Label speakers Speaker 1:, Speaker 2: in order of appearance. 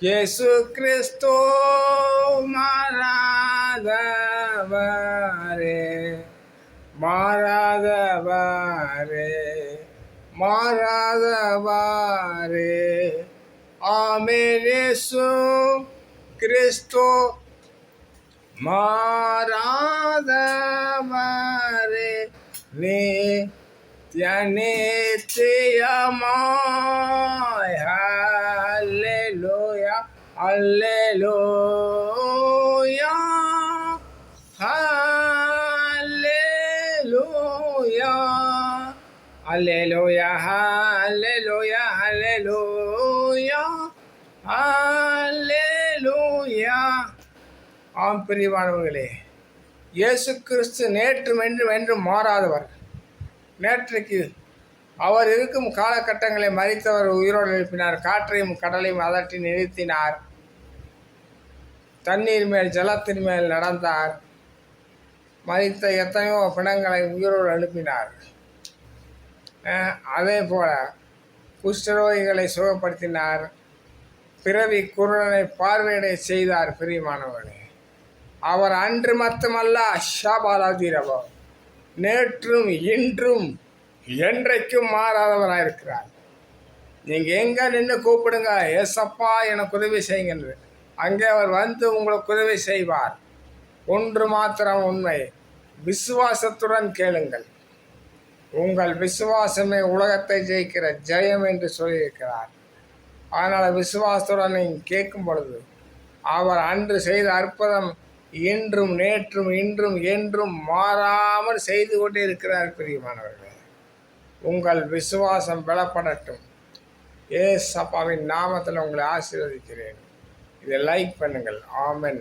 Speaker 1: இயேசு கிறிஸ்து மாறாதவரே, மாறாதவரே, மாறாதவரே. ஆமென். இயேசு கிறிஸ்து மாறாதவரே, நித்தியமாய். ஹல்லேலூயா, ஹல்லேலூயா, ஹல்லேலூயா, ஹல்லேலூயா, ஹல்லேலூயா, ஹல்லேலூயா, ஹல்லேலூயா. ஆம் பிரியமானவர்களே, இயேசு கிறிஸ்து நேற்றும் என்றும் மாறாதவர். நேற்றைக்கு அவர் இருக்கும் காலகட்டங்களை மறித்தவர் உயிரோடு எழுப்பினார். காற்றையும் கடலையும் அதட்டி நிறுத்தினார். தண்ணீர் மேல் ஜலத்தின் மேல் நடந்தார். மறித்த எத்தனையோ பிணங்களை உயிரோடு எழுப்பினார். அதே போல குஷ்டரோகிகளை சுகப்படுத்தினார். பிறவி குருடனை பார்வையடை செய்தார். பிரியமானவர்களே, அவர் அன்று மட்டுமல்ல, ஷாபாலாதீரவோ, நேற்றும் இன்றும் என்றைக்கும் மாறாதவராக இருக்கிறார். நீங்கள் எங்கே நின்று கூப்பிடுங்க, ஏசப்பா எனக்கு உதவி செய்யுங்க, அங்கே அவர் வந்து உங்களுக்கு உதவி செய்வார். ஒன்று மாத்திரம் உண்மை, விசுவாசத்துடன் கேளுங்கள். உங்கள் விசுவாசமே உலகத்தை ஜெயிக்கிற ஜெயம் என்று சொல்லியிருக்கிறார். அதனால் விசுவாசத்துடன் நீங்கள் கேட்கும் பொழுது அவர் அன்று செய்த அற்புதம் இன்றும் நேற்றும் இன்றும் என்றும் மாறாமல் செய்து கொண்டே இருக்கிறார். பிரியமானவர்களே, உங்கள் விசுவாசம் பலப்படட்டும். ஏசப்பாவின் நாமத்தில் உங்களை ஆசீர்வதிக்கிறேன். இதை லைக் பண்ணுங்கள். ஆமென்.